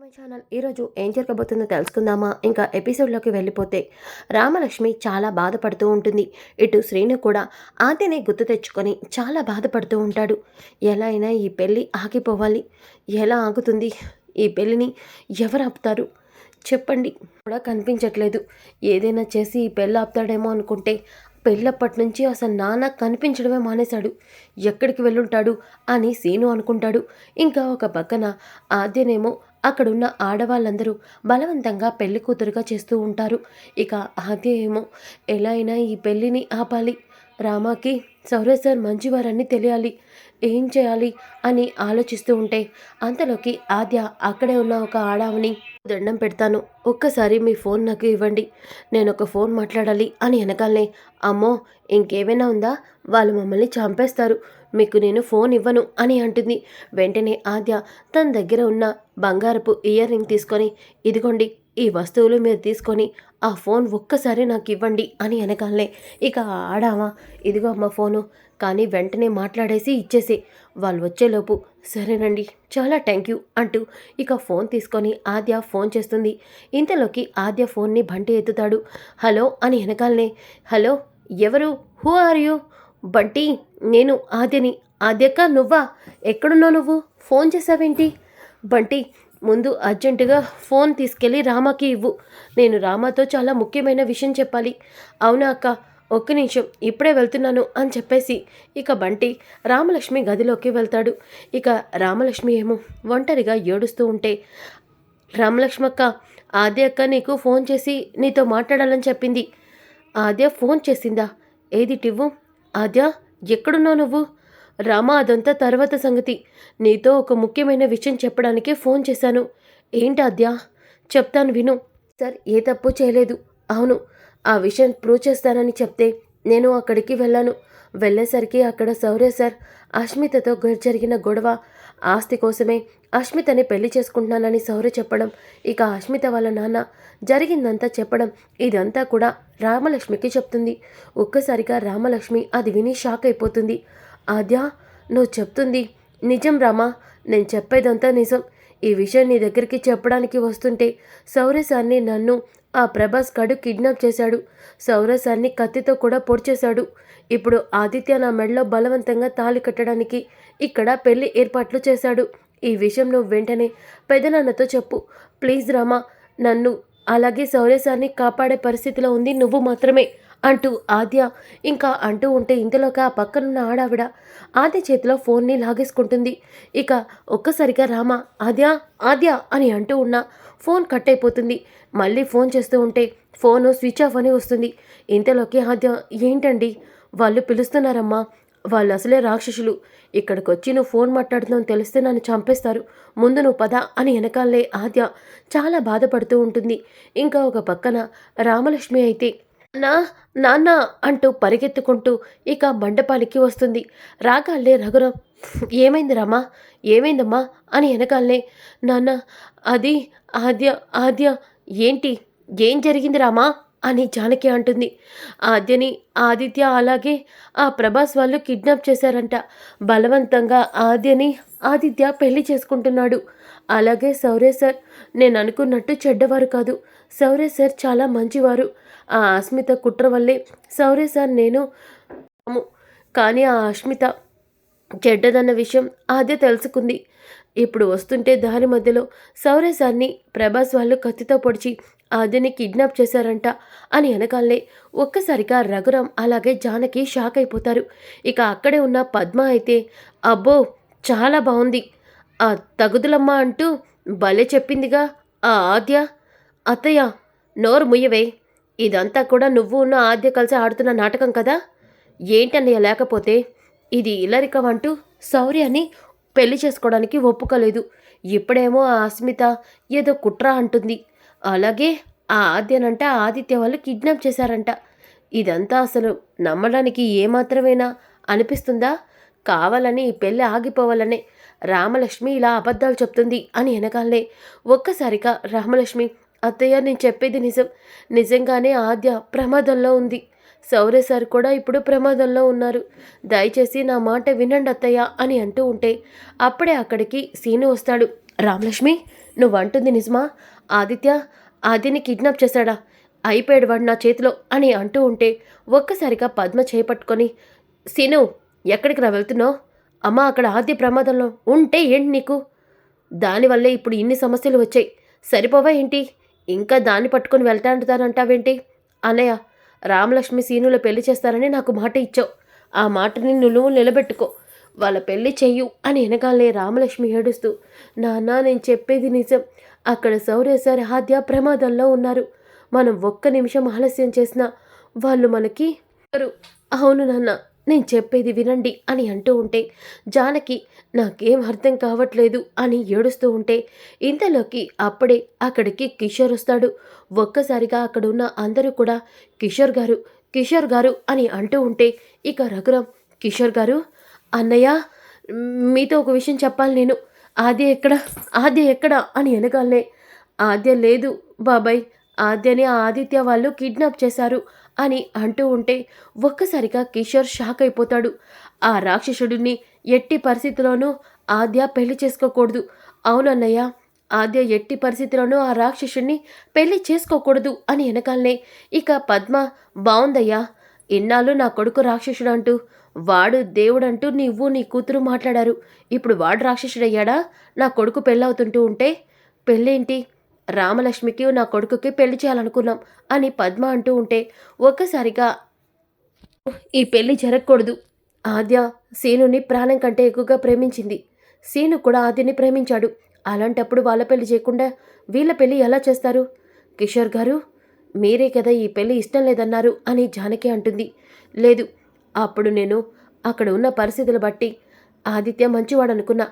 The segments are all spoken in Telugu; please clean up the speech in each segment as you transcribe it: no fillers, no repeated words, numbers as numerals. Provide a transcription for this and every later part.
My channel. ఈరోజు ఏం జరగబోతుందో తెలుసుకుందామా? ఇంకా ఎపిసోడ్లోకి వెళ్ళిపోతే రామలక్ష్మి చాలా బాధపడుతూ ఉంటుంది. ఇటు శ్రీను కూడా ఆదిని గుర్తు తెచ్చుకొని చాలా బాధపడుతూ ఉంటాడు. ఎలా అయినా ఈ పెళ్ళి ఆగిపోవాలి. ఎలా ఆగుతుంది ఈ పెళ్ళిని? ఎవరు ఆపుతారు చెప్పండి? కూడా కనిపించట్లేదు. ఏదైనా చేసి ఈ పెళ్ళి ఆపుతాడేమో అనుకుంటే పెళ్ళప్పటి నుంచి అసలు నాన్న కనిపించడమే మానేశాడు. ఎక్కడికి వెళ్ళుంటాడు అని సీను అనుకుంటాడు. ఇంకా ఒక పక్కన ఆద్యనేమో అక్కడున్న ఆడవాళ్ళందరూ బలవంతంగా పెళ్లి కూతురుగా చేస్తూ ఉంటారు. ఇక ఆద్య ఏమో ఎలా అయినా ఈ పెళ్ళిని ఆపాలి, రామాకి సౌరవ్ సార్ మంచివారని తెలియాలి, ఏం చేయాలి అని ఆలోచిస్తూ ఉంటే అంతలోకి ఆద్య అక్కడే ఉన్న ఒక ఆడామని దండం పెడతాను, ఒక్కసారి మీ ఫోన్ నాకు ఇవ్వండి, నేను ఒక ఫోన్ మాట్లాడాలి అని వెనకాలనే అమ్మో ఇంకేమైనా ఉందా, వాళ్ళు మమ్మల్ని చంపేస్తారు, మీకు నేను ఫోన్ ఇవ్వను అని అంటుంది. వెంటనే ఆద్య తన దగ్గర ఉన్న బంగారపు ఇయర్ రింగ్ తీసుకొని ఇదిగోండి ఈ వస్తువులు మీరు తీసుకొని ఆ ఫోన్ ఒక్కసారి నాకు ఇవ్వండి అని వెనకాలనే ఇక ఆడావా ఇదిగో అమ్మ ఫోను, కానీ వెంటనే మాట్లాడేసి ఇచ్చేసి వాళ్ళు వచ్చేలోపు సరేనండి చాలా థ్యాంక్ యూ అంటూ ఇక ఫోన్ తీసుకొని ఆద్య ఫోన్ చేస్తుంది. ఇంతలోకి ఆద్య ఫోన్ని బంటి ఎత్తుతాడు. హలో అని వెనకాలనే హలో ఎవరు, హూ ఆర్ యూ? బంటి నేను ఆద్యని. ఆద్యక్క నువ్వా? ఎక్కడున్నావు నువ్వు? ఫోన్ చేసావేంటి? బంటి ముందు అర్జెంటుగా ఫోన్ తీసుకెళ్ళి రామాకి ఇవ్వు, నేను రామాతో చాలా ముఖ్యమైన విషయం చెప్పాలి. అవునా అక్క, ఒక్క నిమిషం ఇప్పుడే వెళ్తున్నాను అని చెప్పేసి ఇక బంటి రామలక్ష్మి గదిలోకి వెళ్తాడు. ఇక రామలక్ష్మి ఏమో ఒంటరిగా ఏడుస్తూ ఉంటే రామలక్ష్మక్క ఆద్య అక్క నీకు ఫోన్ చేసి నీతో మాట్లాడాలని చెప్పింది. ఆద్య ఫోన్ చేసిందా? ఏది టివ్వు? ఆద్య ఎక్కడున్నావు నువ్వు? రామా అదంతా తర్వాత సంగతి, నీతో ఒక ముఖ్యమైన విషయం చెప్పడానికి ఫోన్ చేశాను. ఏంటి ఆద్య? చెప్తాను విను. సార్ ఏ తప్పు చేయలేదు. అవును, ఆ విషయం ప్రూవ్ చేస్తానని చెప్తే నేను అక్కడికి వెళ్ళాను. వెళ్ళేసరికి అక్కడ సౌర్య సార్ అష్మితతో జరిగిన గొడవ, ఆస్తి కోసమే అష్మితని పెళ్లి చేసుకుంటున్నానని సౌర్య చెప్పడం, ఇక అష్మిత వాళ్ళ నాన్న జరిగిందంతా చెప్పడం, ఇదంతా కూడా రామలక్ష్మికి చెప్తుంది. ఒక్కసారిగా రామలక్ష్మి అది విని షాక్ అయిపోతుంది. ఆద్య నువ్వు చెప్తుంది నిజం రామా, నేను చెప్పేదంతా నిజం. ఈ విషయం నీ దగ్గరికి చెప్పడానికి వస్తుంటే సౌర్య సార్ని నన్ను ఆ ప్రభాస్ గడు కిడ్నాప్ చేశాడు. సౌరవ్ సార్ని కత్తితో కూడా పొడిచేశాడు. ఇప్పుడు ఆదిత్య నా మెడలో బలవంతంగా తాళి కట్టడానికి ఇక్కడ పెళ్లి ఏర్పాట్లు చేశాడు. ఈ విషయం నువ్వు వెంటనే పెదనాన్నతో చెప్పు ప్లీజ్ రామా, నన్ను అలాగే సౌర్య సార్ని కాపాడే పరిస్థితిలో ఉంది నువ్వు మాత్రమే అంటూ ఆద్య ఇంకా అంటూ ఉంటే ఇంతలోకి ఆ పక్కనున్న ఆడావిడ ఆద్య చేతిలో ఫోన్ని లాగేసుకుంటుంది. ఇక ఒక్కసారిగా రామ ఆద్య ఆద్య అని అంటూ ఉన్న ఫోన్ కట్ అయిపోతుంది. మళ్ళీ ఫోన్ చేస్తూ ఉంటే ఫోను స్విచ్ ఆఫ్ అని వస్తుంది. ఇంతలోకి ఆద్య ఏంటండి వాళ్ళు పిలుస్తున్నారమ్మా, వాళ్ళు అసలే రాక్షసులు, ఇక్కడికి వచ్చి నువ్వు ఫోన్ మాట్లాడుతున్నావు తెలిస్తే నన్ను చంపేస్తారు, ముందు నువ్వు పద అని వెనకాలే ఆద్య చాలా బాధపడుతూ ఉంటుంది. ఇంకా ఒక పక్కన రామలక్ష్మి అయితే నా నాన్న అంటూ పరిగెత్తుకుంటూ ఇక మండపానికి వస్తుంది. రాగాలే రఘురాం ఏమైంది రామా, ఏమైందమ్మా అని వెనకాలనే నాన్న అది ఆద్య ఆద్య ఏంటి ఏం జరిగింది రామా అని జానకి అంటుంది. ఆద్యని ఆదిత్య అలాగే ఆ ప్రభాస్ వాళ్ళు కిడ్నాప్ చేశారంట. బలవంతంగా ఆద్యని ఆదిత్య పెళ్లి చేసుకుంటున్నాడు. అలాగే సౌర్య సార్ నేను అనుకున్నట్టు చెడ్డవారు కాదు, సౌర్య సార్ చాలా మంచివారు. ఆ అస్మిత కుట్ర వల్లే సౌర్య సార్ నేను కానీ ఆ అస్మిత చెడ్డదన్న విషయం ఆద్య తెలుసుకుంది. ఇప్పుడు వస్తుంటే దారి మధ్యలో సౌర్య సార్ని ప్రభాస్ వాళ్ళు కత్తితో పొడిచి ఆద్యని కిడ్నాప్ చేశారంట అని వెనకాలనే ఒక్కసారిగా రఘురాం అలాగే జానకి షాక్ అయిపోతారు. ఇక అక్కడే ఉన్న పద్మ అయితే అబ్బో చాలా బాగుంది, ఆ తగుదులమ్మ అంటూ భలే చెప్పిందిగా ఆ ఆద్య. అత్తయ్య నోరు ముయ్యవే, ఇదంతా కూడా నువ్వు ఉన్న ఆద్య కలిసి ఆడుతున్న నాటకం కదా, ఏంటన్నయ్య లేకపోతే ఇది ఇల్లరికం అంటూ శౌర్యాన్ని పెళ్లి చేసుకోవడానికి ఒప్పుకోలేదు. ఇప్పుడేమో ఆ అస్మిత ఏదో కుట్ర అంటుంది, అలాగే ఆ ఆద్యనంట ఆదిత్య వాళ్ళు కిడ్నాప్ చేశారంట. ఇదంతా అసలు నమ్మడానికి ఏమాత్రమేనా అనిపిస్తుందా? కావాలని ఈ పెళ్ళి ఆగిపోవాలనే రామలక్ష్మి ఇలా అబద్ధాలు చెప్తుంది అని వెనకాలనే ఒక్కసారిగా రామలక్ష్మి అత్తయ్య నేను చెప్పేది నిజం, నిజంగానే ఆద్య ప్రమాదంలో ఉంది, సౌర్య సార్ కూడా ఇప్పుడు ప్రమాదంలో ఉన్నారు, దయచేసి నా మాట వినండి అత్తయ్య అని అంటూ ఉంటే అప్పుడే అక్కడికి సీను వస్తాడు. రామలక్ష్మి నువ్వంటుంది నిజమా? ఆదిత్య ఆదిని కిడ్నాప్ చేశాడా? అయిపోయాడు వాడు నా చేతిలో అని అంటూ ఉంటే ఒక్కసారిగా పద్మ చేపట్టుకొని, సీను ఎక్కడికి రా వెళ్తున్నావు? అమ్మ అక్కడ ఆద్య ప్రమాదంలో ఉంటే ఏంటి నీకు? దానివల్లే ఇప్పుడు ఇన్ని సమస్యలు వచ్చాయి. సరిపోవా ఏంటి? ఇంకా దాన్ని పట్టుకొని వెళ్తానంటావేంటి? అన్నయ్య, రామలక్ష్మి సీనుల పెళ్లి చేస్తారని నాకు మాట ఇచ్చావు. ఆ మాటని నువ్వు నిలబెట్టుకో. వాళ్ళ పెళ్లి చెయ్యు అని వెనకాలే రామలక్ష్మి ఏడుస్తూ, నాన్న నేను చెప్పేది నిజం. అక్కడ శౌర్య సార్ ఆద్య ప్రమాదంలో ఉన్నారు. మనం ఒక్క నిమిషం ఆలస్యం చేసినా వాళ్ళు మనకి అవును నాన్న, నేను చెప్పేది వినండి అని అంటూ ఉంటే జానకి నాకేం అర్థం కావట్లేదు అని ఏడుస్తూ ఉంటే ఇంతలోకి అప్పుడే అక్కడికి కిషోర్ వస్తాడు. ఒక్కసారిగా అక్కడ ఉన్న అందరూ కూడా కిషోర్ గారు, కిషోర్ గారు అని అంటూ ఉంటే ఇక రఘురాం, కిషోర్ గారు, అన్నయ్య మీతో ఒక విషయం చెప్పాలి నేను. ఆద్య ఎక్కడ, ఆద్య ఎక్కడ అని వెనకాలనే, ఆద్య లేదు బాబాయ్, ఆద్యని ఆదిత్య వాళ్ళు కిడ్నాప్ చేశారు అని అంటూ ఉంటే ఒక్కసారిగా కిషోర్ షాక్ అయిపోతాడు. ఆ రాక్షసుడిని ఎట్టి పరిస్థితిలోనూ ఆద్య పెళ్లి చేసుకోకూడదు. అవునన్నయ్య, ఆద్య ఎట్టి పరిస్థితిలోనూ ఆ రాక్షసుడిని పెళ్లి చేసుకోకూడదు అని వెనకాలనే ఇక పద్మ, బావుందయ్యా, ఇన్నాళ్ళు నా కొడుకు రాక్షసుడు అంటూ, వాడు దేవుడంటూ నువ్వు నీ కూతురు మాట్లాడారు. ఇప్పుడు వాడు రాక్షసుడయ్యాడా? నా కొడుకు పెళ్ళవుతుంటూ ఉంటే, పెళ్ళేంటి, రామలక్ష్మికి నా కొడుకుకి పెళ్లి చేయాలనుకున్నాం అని పద్మ అంటూ ఉంటే ఒక్కసారిగా ఈ పెళ్లి జరగకూడదు. ఆద్య సీనుని ప్రాణం కంటే ఎక్కువగా ప్రేమించింది. సీను కూడా ఆద్యని ప్రేమించాడు. అలాంటప్పుడు వాళ్ళ పెళ్లి చేయకుండా వీళ్ళ పెళ్లి ఎలా చేస్తారు? కిషోర్ గారు, మీరే కదా ఈ పెళ్లి ఇష్టం లేదన్నారు అని జానకి అంటుంది. లేదు, అప్పుడు నేను అక్కడ ఉన్న పరిస్థితులు బట్టి ఆదిత్య మంచివాడనుకున్నా.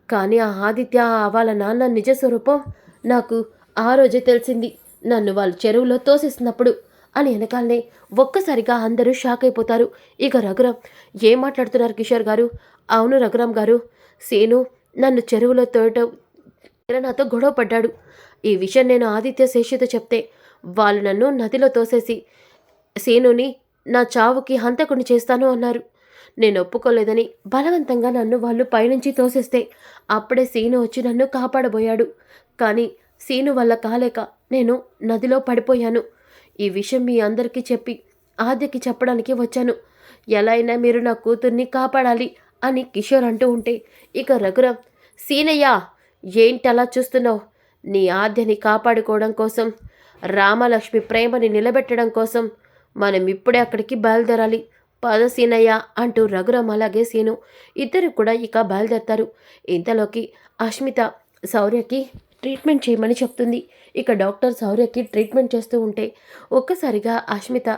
కానీ ఆ ఆదిత్య వాళ్ళ నాన్న నిజ స్వరూపం నాకు ఆ రోజే తెలిసింది, నన్ను వాళ్ళు చెరువులో తోసేసినప్పుడు అని వెనకాలనే ఒక్కసారిగా అందరూ షాక్ అయిపోతారు. ఇక రఘురాం, ఏం మాట్లాడుతున్నారు కిషోర్ గారు? అవును రఘురాం గారు, సీను నన్ను చెరువులో తోయటం నాతో గొడవ పడ్డాడు. ఈ విషయం నేను ఆదిత్య శేషితో చెప్తే వాళ్ళు నన్ను నదిలో తోసేసి సీనుని నా చావుకి హంతకుని చేస్తాను అన్నారు. నేను ఒప్పుకోలేదని బలవంతంగా నన్ను వాళ్ళు పైనుంచి తోసేస్తే అప్పుడే సీను వచ్చి నన్ను కాపాడబోయాడు. కానీ సీను వల్ల కాలేక నేను నదిలో పడిపోయాను. ఈ విషయం మీ అందరికీ చెప్పి ఆద్యకి చెప్పడానికి వచ్చాను. ఎలా అయినా మీరు నా కూతుర్ని కాపాడాలి అని కిషోర్ అంటూ ఉంటే ఇక రఘురాం, సీనయ్య ఏంటలా చూస్తున్నావు? నీ ఆద్యని కాపాడుకోవడం కోసం, రామలక్ష్మి ప్రేమని నిలబెట్టడం కోసం మనం ఇప్పుడే అక్కడికి బయలుదేరాలి. పద సీనయ్య అంటూ రఘురాం అలాగే సీను ఇద్దరు కూడా ఇక బయలుదేరతారు. ఇంతలోకి అష్మిత శౌర్యకి ట్రీట్మెంట్ చేయమని చెప్తుంది. ఇక డాక్టర్ శౌర్యకి ట్రీట్మెంట్ చేస్తూ ఉంటే ఒక్కసారిగా అష్మిత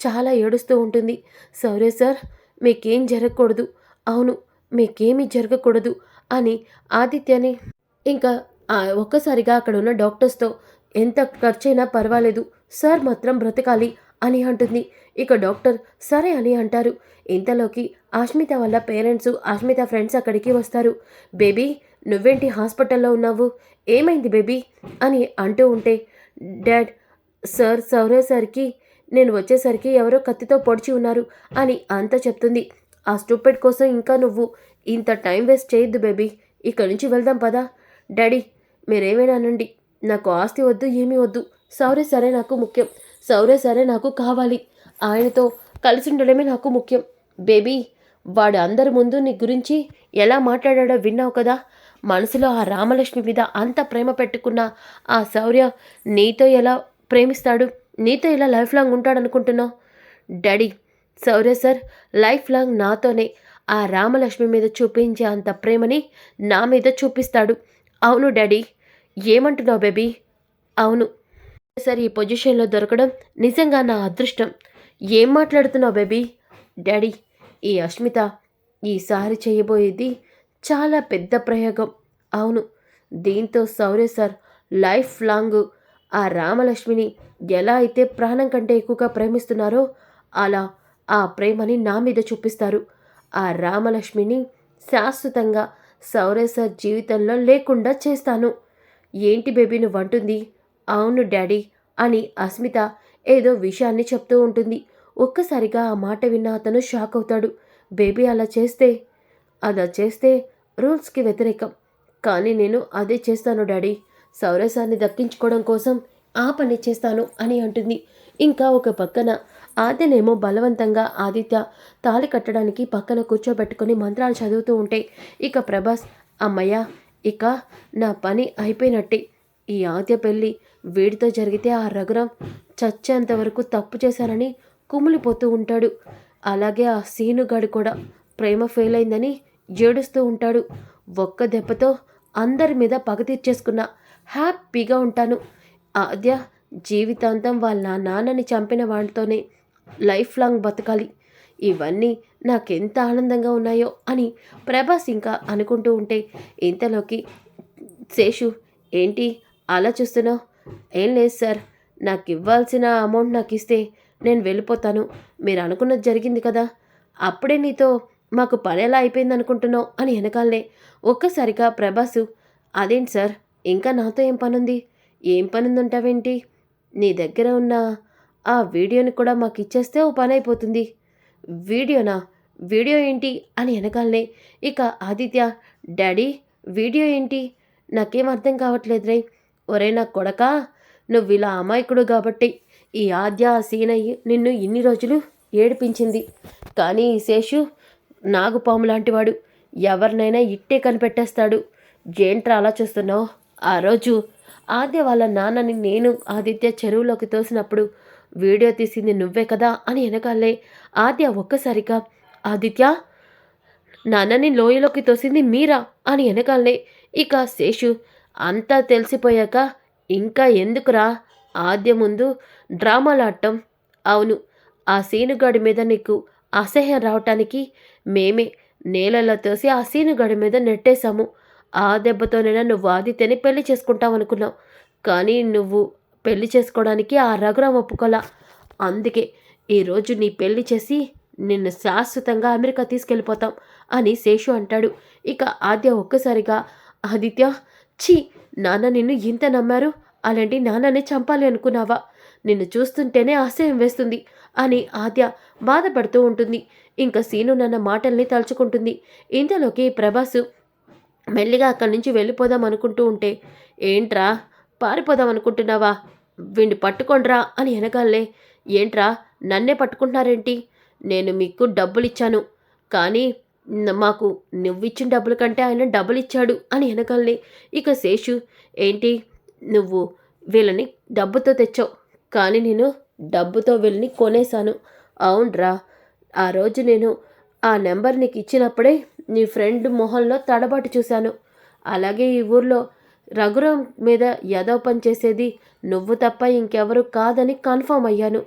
చాలా ఏడుస్తూ ఉంటుంది. శౌర్య సార్, మీకేం జరగకూడదు, అవును మీకేమీ జరగకూడదు అని ఆదిత్యని ఇంకా ఒక్కసారిగా అక్కడ ఉన్న డాక్టర్స్తో ఎంత ఖర్చైనా పర్వాలేదు, సార్ మాత్రం బ్రతకాలి అని అంటుంది. ఇక డాక్టర్ సరే అని అంటారు. ఇంతలోకి అష్మిత వాళ్ళ పేరెంట్స్, అష్మిత ఫ్రెండ్స్ అక్కడికి వస్తారు. బేబీ నువ్వేంటి హాస్పిటల్లో ఉన్నావు, ఏమైంది బేబీ అని అంటూ ఉంటే, డాడ్ సార్ శౌర్య సార్కి నేను వచ్చేసరికి ఎవరో కత్తితో పొడిచి ఉన్నారు అని అంతా చెప్తుంది. ఆ స్టూపిడ్ కోసం ఇంకా నువ్వు ఇంత టైం వేస్ట్ చేయొద్దు బేబీ, ఇక్కడి నుంచి వెళ్దాం పదా. డాడీ మీరేమైనానండి, నాకు ఆస్తి వద్దు, ఏమీ వద్దు, శౌర్య సరే నాకు ముఖ్యం, శౌర్య సరే నాకు కావాలి, ఆయనతో కలిసి ఉండడమే నాకు ముఖ్యం. బేబీ వాడు అందరి ముందు నీ గురించి ఎలా మాట్లాడాడో విన్నావు కదా. మనసులో ఆ రామలక్ష్మి మీద అంత ప్రేమ పెట్టుకున్న ఆ శౌర్య నీతో ఎలా ప్రేమిస్తాడు, నీతో ఎలా లైఫ్ లాంగ్ ఉంటాడనుకుంటున్నావు? డాడీ శౌర్య సార్ లైఫ్ లాంగ్ నాతోనే ఆ రామలక్ష్మి మీద చూపించే అంత ప్రేమని నా మీద చూపిస్తాడు. అవును డాడీ, ఏమంటున్నావు బేబీ? అవును సార్, ఈ పొజిషన్లో దొరకడం నిజంగా నా అదృష్టం. ఏం మాట్లాడుతున్నావు బేబీ? డాడీ ఈ అష్మిత ఈసారి చేయబోయేది చాలా పెద్ద ప్రయోగం. అవును, దీంతో శౌర్య సార్ లైఫ్ లాంగ్ ఆ రామలక్ష్మిని ఎలా అయితే ప్రాణం కంటే ఎక్కువగా ప్రేమిస్తున్నారో అలా ఆ ప్రేమని నా మీద చూపిస్తారు. ఆ రామలక్ష్మిని శాశ్వతంగా శౌర్య సార్ జీవితంలో లేకుండా చేస్తాను. ఏంటి బేబీ నువ్వంటుంది? అవును డాడీ అని అస్మిత ఏదో విషయాన్ని చెప్తూ ఉంటుంది. ఒక్కసారిగా ఆ మాట విన్న అతను షాక్ అవుతాడు. బేబీ అలా చేస్తే రూల్స్కి వ్యతిరేకం, కానీ నేను అదే చేస్తాను డాడీ. సౌరసాన్ని దక్కించుకోవడం కోసం ఆ పని చేస్తాను అని అంటుంది. ఇంకా ఒక పక్కన ఆద్యనేమో బలవంతంగా ఆదిత్య తాళి కట్టడానికి పక్కన కూర్చోబెట్టుకుని మంత్రాలు చదువుతూ ఉంటే ఇక ప్రభాస్, అమ్మయ్య, ఇక నా పని అయిపోయినట్టే. ఈ ఆద్య పెళ్ళి వీడితో జరిగితే ఆ రఘురాం చచ్చేంత వరకు తప్పు చేశానని కుమిలిపోతూ ఉంటాడు. అలాగే ఆ సీనుగాడు కూడా ప్రేమ ఫెయిల్ అయిందని ఏడుస్తూ ఉంటాడు. ఒక్క దెబ్బతో అందరి మీద పగ తీర్చేసుకున్నా హ్యాపీగా ఉంటాను. ఆద్య జీవితాంతం వాళ్ళ నాన్నని చంపిన వాడితోనే లైఫ్ లాంగ్ బతకాలి. ఇవన్నీ నాకెంత ఆనందంగా ఉన్నాయో అని ప్రభాస్ ఇంకా అనుకుంటూ ఉంటే ఇంతలోకి శేషు, ఏంటి అలా చూస్తున్నావు? ఏం లేదు సార్, నాకు ఇవ్వాల్సిన అమౌంట్ నాకు ఇస్తే నేను వెళ్ళిపోతాను. మీరు అనుకున్నది జరిగింది కదా, అప్పుడే నీతో మాకు పని ఎలా అయిపోయింది అనుకుంటున్నావు అని వెనకాలనే ఒక్కసారిగా ప్రభాసు, అదేంటి సార్, ఇంకా నాతో ఏం పనుంది? ఏం పనుంది ఉంటావేంటి? నీ దగ్గర ఉన్న ఆ వీడియోని కూడా మాకు ఇచ్చేస్తే ఓ పని అయిపోతుంది. వీడియోనా? వీడియో ఏంటి అని వెనకాలనే ఇక ఆదిత్య, డాడీ వీడియో ఏంటి? నాకేం అర్థం కావట్లేదు రే. ఒరే నా కొడకా, నువ్వు ఇలా అమాయకుడు కాబట్టి ఈ ఆద్య సీనయ్య నిన్ను ఇన్ని రోజులు ఏడిపించింది. కానీ ఈ శేషు నాగుపాము లాంటివాడు, ఎవరినైనా ఇట్టే కనిపెట్టేస్తాడు. ఏంట్రా అలా చూస్తున్నావు? ఆ రోజు ఆద్య వాళ్ళ నాన్నని నేను ఆదిత్య చెరువులోకి తోసినప్పుడు వీడియో తీసింది నువ్వే కదా అని వెనకాలే ఆద్య ఒక్కసారిగా, ఆదిత్య, నాన్నని లోయలోకి తోసింది మీరా అని వెనకాలనే ఇక శేషు, అంతా తెలిసిపోయాక ఇంకా ఎందుకురా ఆద్య ముందు డ్రామాలాడటం? అవును, ఆ సీనుగాడి మీద నీకు అసహ్యం రావటానికి మేమే నేలలో తోసి ఆ సీనుగాడి మీద నెట్టేశాము. ఆ దెబ్బతోనైనా నువ్వు ఆదిత్యని పెళ్లి చేసుకుంటావనుకున్నావు. కానీ నువ్వు పెళ్లి చేసుకోవడానికి ఆ రఘురాం ఒప్పుకోలా. అందుకే ఈరోజు నీ పెళ్లి చేసి నిన్ను శాశ్వతంగా అమెరికా తీసుకెళ్ళిపోతాం అని శేషు అంటాడు. ఇక ఆద్య ఒక్కసారిగా, ఆదిత్య, ఛీ, నాన్న నిన్ను ఇంత నమ్మారు, అలాంటి నాన్నని చంపాలి అనుకున్నావా? నిన్ను చూస్తుంటేనే అసహ్యం వేస్తుంది అని ఆద్య బాధపడుతూ ఉంటుంది. ఇంకా సీను నాన్న మాటల్ని తలుచుకుంటుంది. ఇంతలోకి ప్రభాసు మెల్లిగా అక్కడి నుంచి వెళ్ళిపోదాం అనుకుంటూ ఉంటే, ఏంట్రా పారిపోదాం అనుకుంటున్నావా? వీణ్ణి పట్టుకోండ్రా అని వెనకాలే, ఏంట్రా నన్నే పట్టుకుంటున్నారేంటి? నేను మీకు డబ్బులిచ్చాను, కానీ మాకు నువ్విచ్చిన డబ్బుల కంటే ఆయన డబ్బులు ఇచ్చాడు అని వెనకాలనే ఇక శేషు, ఏంటి నువ్వు వీళ్ళని డబ్బుతో తెచ్చావు, కానీ నేను డబ్బుతో వీళ్ళని కొనేశాను. అవునరా, ఆ రోజు నేను ఆ నెంబర్ నీకు ఇచ్చినప్పుడే నీ ఫ్రెండ్ మొహంలో తడబాటు చూశాను. అలాగే ఈ ఊర్లో రఘురాం మీద యదో పని చేసేది నువ్వు తప్ప ఇంకెవరు కాదని కన్ఫర్మ్ అయ్యాను.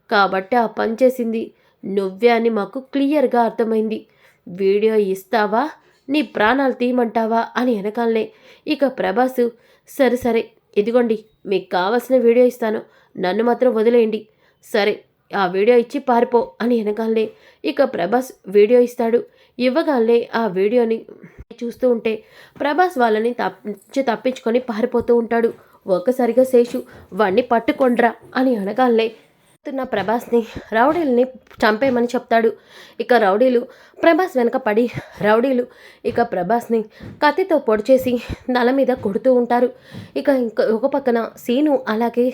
కాబట్టి ఆ పని చేసింది నువ్వే అని మాకు క్లియర్గా అర్థమైంది. వీడియో ఇస్తావా, నీ ప్రాణాలు తీయమంటావా అని వెనకాలనే ఇక ప్రభాసు, సరే సరే ఇదిగోండి మీకు కావాల్సిన వీడియో ఇస్తాను, నన్ను మాత్రం వదిలేయండి. సరే ఆ వీడియో ఇచ్చి పారిపో అని వెనకాలనే ఇక ప్రభాస్ వీడియో ఇస్తాడు. ఇవ్వగానే ఆ వీడియోని చూస్తూ ఉంటే ప్రభాస్ వాళ్ళని తప్పించుకొని పారిపోతూ ఉంటాడు. ఒక్కసారిగా శేషు, వాణ్ణి పట్టుకొండ్రా అని అనగానే ప్రభాస్ని రౌడీల్ని చంపేయమని చెప్తాడు. ఇక రౌడీలు ప్రభాస్ వెనక పడి ఇక ప్రభాస్ని కత్తితో పొడిచేసి నల మీద కొడుతూ ఉంటారు. ఇక ఒక పక్కన సీను అలాగే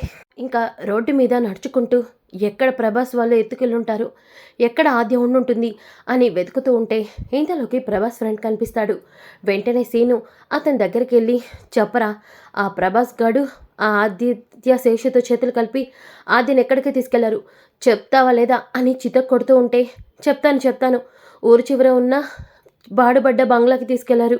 ఇంకా రోడ్డు మీద నడుచుకుంటూ ఎక్కడ ప్రభాస్ వాళ్ళు ఎత్తుకెళ్ళుంటారు, ఎక్కడ ఆద్య ఉండుంటుంది అని వెతుకుతూ ఉంటే ఇంతలోకి ప్రభాస్ ఫ్రెండ్ కనిపిస్తాడు. వెంటనే సీను అతని దగ్గరికి వెళ్ళి, చెప్పరా, ఆ ప్రభాస్ గాడు ఆ ఆదిత్య శేషుతో చేతులు కలిపి ఆద్యని ఎక్కడికి తీసుకెళ్లారు, చెప్తావా లేదా అని చితక్ కొడుతూ ఉంటే, చెప్తాను, ఊరు చివర ఉన్న బాడుబడ్డ బంగ్లాకి తీసుకెళ్లారు,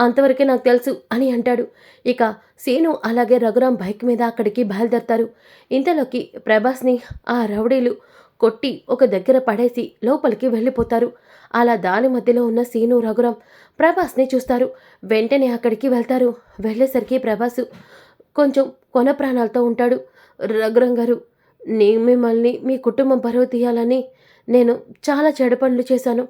అంతవరకే నాకు తెలుసు అని అంటాడు. ఇక సీను అలాగే రఘురాం బైక్ మీద అక్కడికి బయలుదేరతారు. ఇంతలోకి ప్రభాస్ని ఆ రౌడీలు కొట్టి ఒక దగ్గర పడేసి లోపలికి వెళ్ళిపోతారు. అలా దాని మధ్యలో ఉన్న సీను రఘురాం ప్రభాస్ని చూస్తారు. వెంటనే అక్కడికి వెళ్తారు. వెళ్ళేసరికి ప్రభాసు కొంచెం కొన ప్రాణాలతో ఉంటాడు. రఘురాం గారు, మిమ్మల్ని మీ కుటుంబం పరువు తీయాలని నేను చాలా చెడు పనులు చేశాను.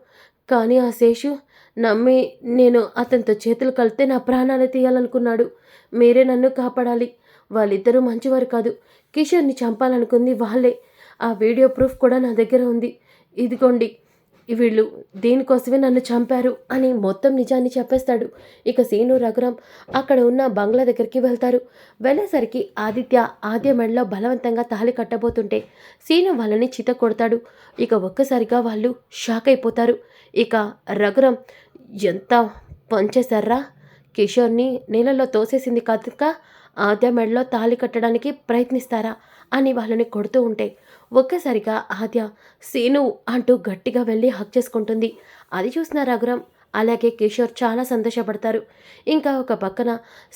కానీ ఆ శేషు నమ్మి నేను అతనితో చేతులు కలిపితే నా ప్రాణాలు తీయాలనుకున్నాడు. మీరే నన్ను కాపాడాలి. వాళ్ళిద్దరూ మంచివారు కాదు. కిషోర్ని చంపాలనుకుంది వాళ్ళే. ఆ వీడియో ప్రూఫ్ కూడా నా దగ్గర ఉంది. ఇదిగోండి, వీళ్ళు దీనికోసమే నన్ను చంపారు అని మొత్తం నిజాన్ని చెప్పేస్తాడు. ఇక సీను రఘురాం అక్కడ ఉన్న బంగ్లా దగ్గరికి వెళ్తారు. వెళ్ళేసరికి ఆద్య మెడలో బలవంతంగా తాళి కట్టబోతుంటే సీను వాళ్ళని చిత కొడతాడు. ఇక ఒక్కసారిగా వాళ్ళు షాక్ అయిపోతారు. ఇక రఘురాం ఎంత పనిచేశారా, కిషోర్ని నీళ్ళలో తోసేసింది కనుక ఆద్య మెడలో తాళి కట్టడానికి ప్రయత్నిస్తారా అని వాళ్ళని కొడుతూ ఉంటే ఒక్కసారిగా ఆద్య సీను అంటూ గట్టిగా వెళ్ళి హక్ చేసుకుంటుంది. అది చూసిన రఘురాం అలాగే కిషోర్ చాలా సంతోషపడతారు. ఇంకా ఒక పక్కన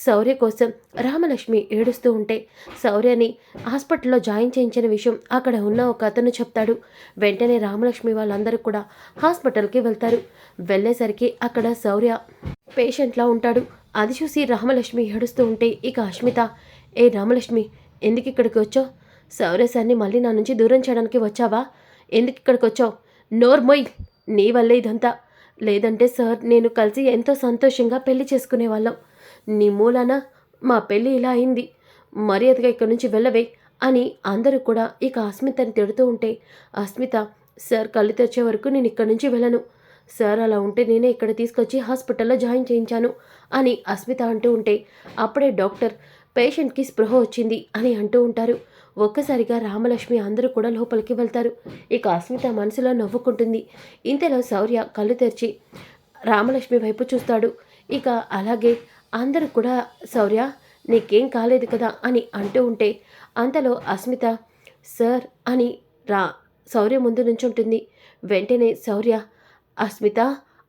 శౌర్య కోసం రామలక్ష్మి ఏడుస్తూ ఉంటే శౌర్యని హాస్పిటల్లో జాయిన్ చేయించిన విషయం అక్కడ ఉన్న ఒక అతను చెప్తాడు. వెంటనే రామలక్ష్మి వాళ్ళందరూ కూడా హాస్పిటల్కి వెళ్తారు. వెళ్ళేసరికి అక్కడ శౌర్య పేషెంట్లా ఉంటాడు. అది చూసి రామలక్ష్మి ఏడుస్తూ ఉంటే ఇక అష్మిత, ఏ రామలక్ష్మి ఎందుకు ఇక్కడికి వచ్చావు? శౌర్య సార్ని మళ్ళీ నా నుంచి దూరం చేయడానికి వచ్చావా? ఎందుకు ఇక్కడికి వచ్చావు? నోర్మొయ్, నీ వల్లే ఇదంతా. లేదంటే సార్ నేను కలిసి ఎంతో సంతోషంగా పెళ్లి చేసుకునేవాళ్ళం. నీ మూలాన మా పెళ్ళి ఇలా అయింది. మర్యాదగా ఇక్కడి నుంచి వెళ్ళవే అని అందరూ కూడా ఇక అస్మితని తిడుతూ ఉంటే అస్మిత, సార్ కళ్ళు తెరిచే వరకు నేను ఇక్కడి నుంచి వెళ్ళను. సార్ అలా ఉంటే నేనే ఇక్కడ తీసుకొచ్చి హాస్పిటల్లో జాయిన్ చేయించాను అని అస్మిత అంటూ ఉంటే అప్పుడే డాక్టర్ పేషెంట్కి స్పృహ వచ్చింది అని అంటూ ఉంటారు. ఒక్కసారిగా రామలక్ష్మి అందరూ కూడా లోపలికి వెళ్తారు. ఇక అస్మిత మనసులో నవ్వుకుంటుంది. ఇంతలో శౌర్య కళ్ళు తెరిచి రామలక్ష్మి వైపు చూస్తాడు. ఇక అలాగే అందరూ కూడా శౌర్య నీకేం కాలేదు కదా అని అంటూ ఉంటే అంతలో అస్మిత సార్ అని శౌర్య ముందు నుంచుంటుంది. వెంటనే శౌర్య అస్మిత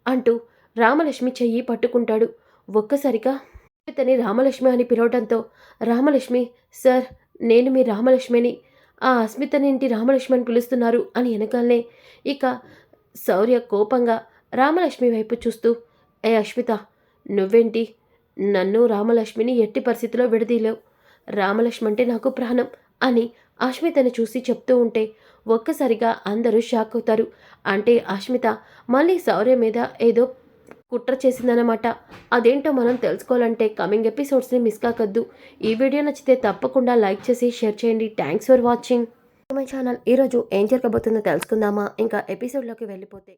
అంటూ రామలక్ష్మి చెయ్యి పట్టుకుంటాడు. ఒక్కసారిగా అస్మితని రామలక్ష్మి అని పిలవడంతో రామలక్ష్మి, సార్ నేను మీ రామలక్ష్మిని, ఆ అస్మితనేంటి రామలక్ష్మి అని పిలుస్తున్నారు అని వెనకాలనే ఇక శౌర్య కోపంగా రామలక్ష్మి వైపు చూస్తూ, ఏ అస్మిత, నువ్వేంటి నన్ను రామలక్ష్మిని ఎట్టి పరిస్థితిలో విడదీయలేవు. రామలక్ష్మి అంటే నాకు ప్రాణం అని అస్మితను చూసి చెప్తూ ఉంటే ఒక్కసారిగా అందరూ షాక్ అవుతారు. అంటే అస్మిత మళ్ళీ శౌర్య మీద ఏదో కుట్ర చేసిందనమాట. అదేంటో మనం తెలుసుకోవాలంటే కమింగ్ ఎపిసోడ్స్ని మిస్ కాకద్దు. ఈ వీడియో నచ్చితే తప్పకుండా లైక్ చేసి షేర్ చేయండి. Thanks for watching my channel. ఈరోజు ఏం జరగబోతుందో తెలుసుకుందామా? ఇంకా ఎపిసోడ్లోకి వెళ్ళిపోతే